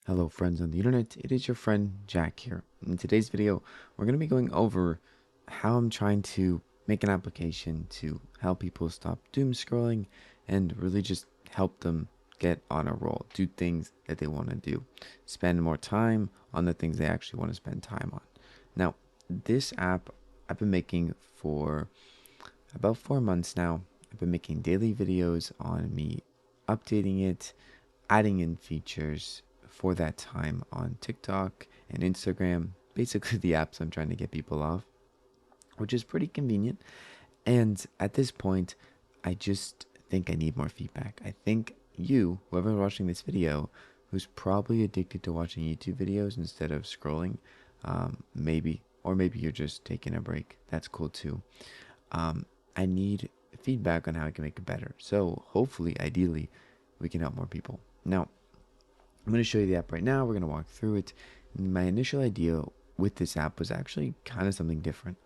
Hello friends on the internet, it is your friend Jack here. In today's video, we're going to be going over how I'm trying to make an application to help people stop doom scrolling and really just help them get on a roll, do things that they want to do, spend more time on the things they actually want to spend time on. Now, this app I've been making for about 4 months now. I've been making daily videos on me updating it, adding in features for that time on TikTok and Instagram, basically the apps I'm trying to get people off, which is pretty convenient. And at this point, I just think I need more feedback. I think you, whoever's watching this video, who's probably addicted to watching YouTube videos instead of scrolling, maybe you're just taking a break. That's cool too. I need feedback on how I can make it better. So hopefully, ideally, we can help more people. Now, I'm going to show you the app right now. We're going to walk through it. My initial idea with this app was actually kind of something different.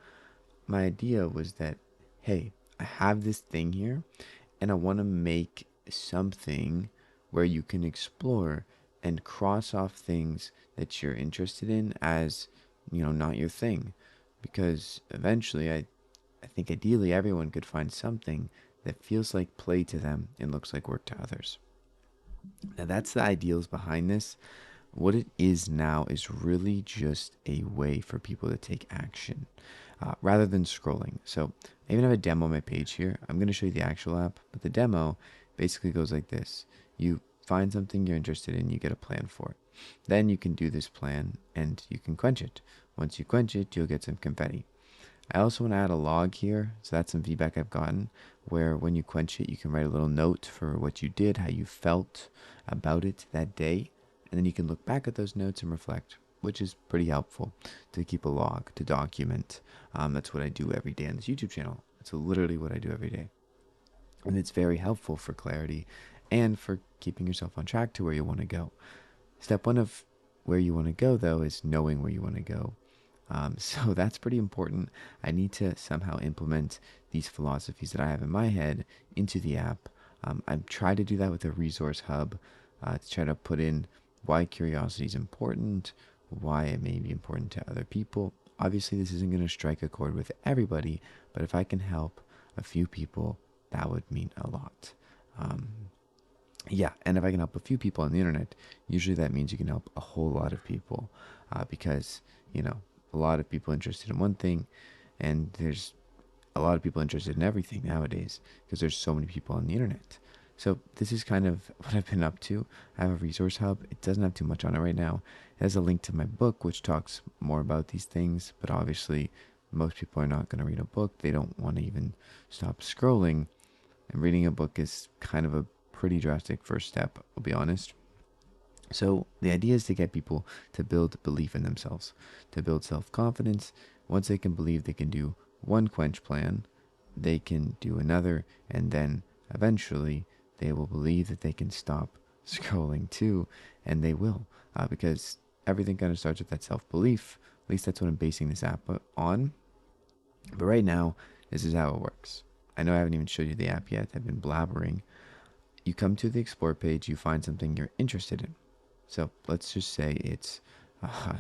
My idea was that, hey, I have this thing here and I want to make something where you can explore and cross off things that you're interested in as, not your thing. Because eventually, I think ideally everyone could find something that feels like play to them and looks like work to others. Now, that's the ideals behind this. What it is now is really just a way for people to take action rather than scrolling. So, I even have a demo on my page here. I'm going to show you the actual app, but the demo basically goes like this. You find something you're interested in, you get a plan for it. Then you can do this plan and you can quench it. Once you quench it, you'll get some confetti. I also want to add a log here. So that's some feedback I've gotten where when you quench it, you can write a little note for what you did, how you felt about it that day. And then you can look back at those notes and reflect, which is pretty helpful to keep a log, to document. That's what I do every day on this YouTube channel. It's literally what I do every day. And it's very helpful for clarity and for keeping yourself on track to where you want to go. Step one of where you want to go, though, is knowing where you want to go. So that's pretty important. I need to somehow implement these philosophies that I have in my head into the app. I've tried to do that with a resource hub to try to put in why curiosity is important, why it may be important to other people. Obviously, this isn't going to strike a chord with everybody, but if I can help a few people, that would mean a lot. Um, yeah, and if I can help a few people on the internet, usually that means you can help a whole lot of people because, a lot of people interested in one thing, and there's a lot of people interested in everything nowadays because there's so many people on the internet. So this is kind of what I've been up to. I have a resource hub. It doesn't have too much on it right now. It has a link to my book, which talks more about these things, but obviously most people are not going to read a book. They don't want to even stop scrolling, and reading a book is kind of a pretty drastic first step, I'll be honest. So the idea is to get people to build belief in themselves, to build self-confidence. Once they can believe they can do one quench plan, they can do another, and then eventually they will believe that they can stop scrolling too, and they will, because everything kind of starts with that self-belief. At least that's what I'm basing this app on. But right now, this is how it works. I know I haven't even showed you the app yet. I've been blabbering. You come to the explore page, you find something you're interested in. So let's just say it's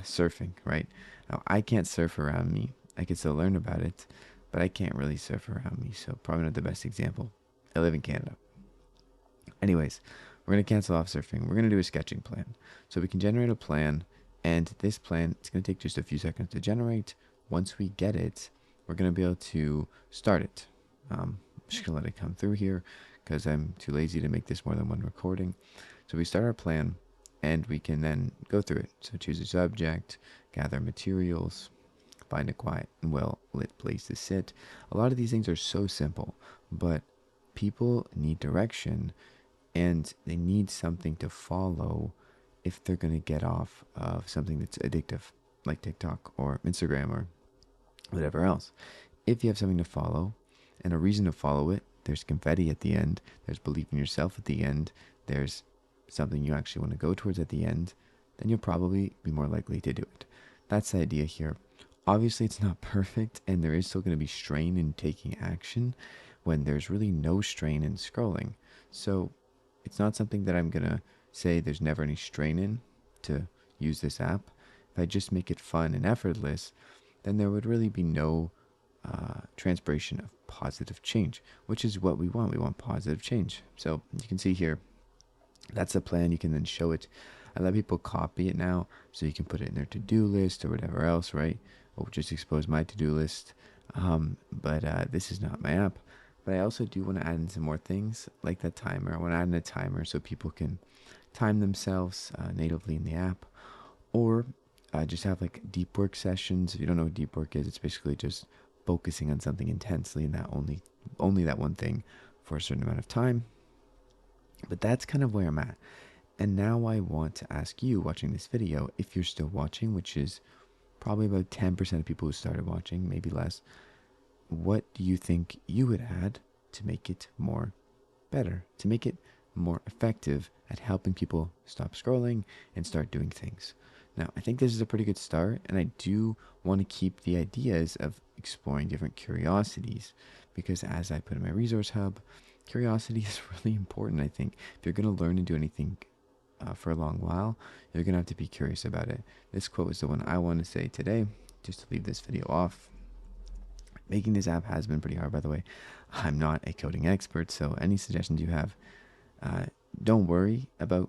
surfing, right? Now, I can't surf around me. I can still learn about it, but I can't really surf around me. So probably not the best example. I live in Canada. Anyways, we're going to cancel off surfing. We're going to do a sketching plan. So we can generate a plan, and this plan, it's going to take just a few seconds to generate. Once we get it, we're going to be able to start it. I'm just going to let it come through here because I'm too lazy to make this more than one recording. So we start our plan, and we can then go through it. So choose a subject, gather materials, find a quiet and well-lit place to sit. A lot of these things are so simple, but people need direction and they need something to follow if they're going to get off of something that's addictive, like TikTok or Instagram or whatever else. If you have something to follow and a reason to follow it, there's confetti at the end, there's belief in yourself at the end, there's something you actually want to go towards at the end, then you'll probably be more likely to do it. That's the idea here. Obviously, it's not perfect, and there is still going to be strain in taking action when there's really no strain in scrolling. So it's not something that I'm going to say there's never any strain in. to use this app, if I just make it fun and effortless, then there would really be no transpiration of positive change, which is what we want. We want positive change. So you can see here, that's the plan. You can then show it. I let people copy it now, so you can put it in their to-do list or whatever else, right? Or just expose my to-do list. But this is not my app. But I also do want to add in some more things like that timer. I want to add in a timer so people can time themselves natively in the app, or just have like deep work sessions. If you don't know what deep work is, it's basically just focusing on something intensely and that only that one thing for a certain amount of time. But that's kind of where I'm at. And now I want to ask you watching this video, if you're still watching, which is probably about 10% of people who started watching, maybe less, what do you think you would add to make it more better, to make it more effective at helping people stop scrolling and start doing things? Now, I think this is a pretty good start, and I do want to keep the ideas of exploring different curiosities, because as I put in my resource hub, curiosity is really important. I think if you're going to learn and do anything for a long while, you're going to have to be curious about it. This quote is the one I want to say today, just to leave this video off. Making this app has been pretty hard, by the way. I'm not a coding expert, so any suggestions you have, don't worry about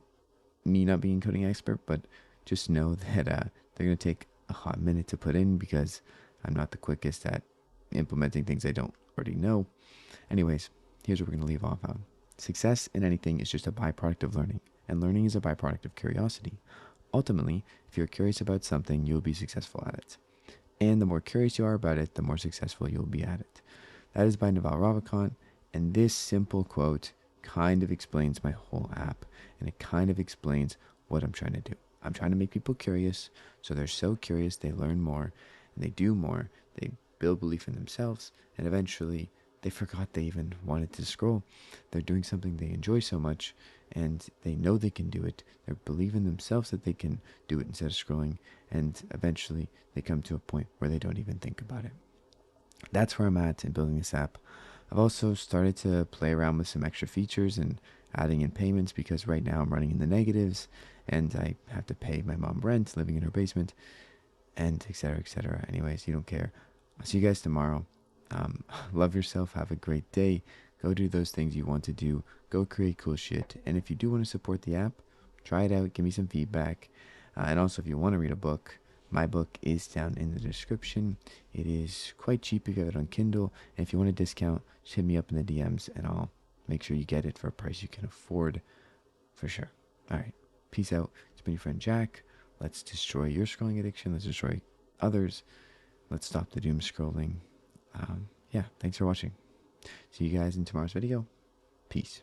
me not being a coding expert, but just know that they're going to take a hot minute to put in, because I'm not the quickest at implementing things I don't already know. Anyways, here's what we're going to leave off on. Success in anything is just a byproduct of learning, and learning is a byproduct of curiosity. Ultimately, if you're curious about something, you'll be successful at it. And the more curious you are about it, the more successful you'll be at it. That is by Naval Ravikant, and this simple quote kind of explains my whole app, and it kind of explains what I'm trying to do. I'm trying to make people curious, so they're so curious they learn more, and they do more, they build belief in themselves, and eventually they forgot they even wanted to scroll. They're doing something they enjoy so much, and they know they can do it. They believe in themselves that they can do it instead of scrolling, and eventually they come to a point where they don't even think about it. That's where I'm at in building this app. I've also started to play around with some extra features and adding in payments, because right now I'm running in the negatives and I have to pay my mom rent living in her basement, and etc., etc. Anyways, you don't care. I'll see you guys tomorrow. Love yourself. Have a great day. Go do those things you want to do. Go create cool shit. And if you do want to support the app, try it out. Give me some feedback. And also, if you want to read a book, my book is down in the description. It is quite cheap if you have it on Kindle. And if you want a discount, just hit me up in the DMs and I'll make sure you get it for a price you can afford for sure. All right. Peace out. It's been your friend Jack. Let's destroy your scrolling addiction. Let's destroy others. Let's stop the doom scrolling. Yeah, thanks for watching. See you guys in tomorrow's video. Peace.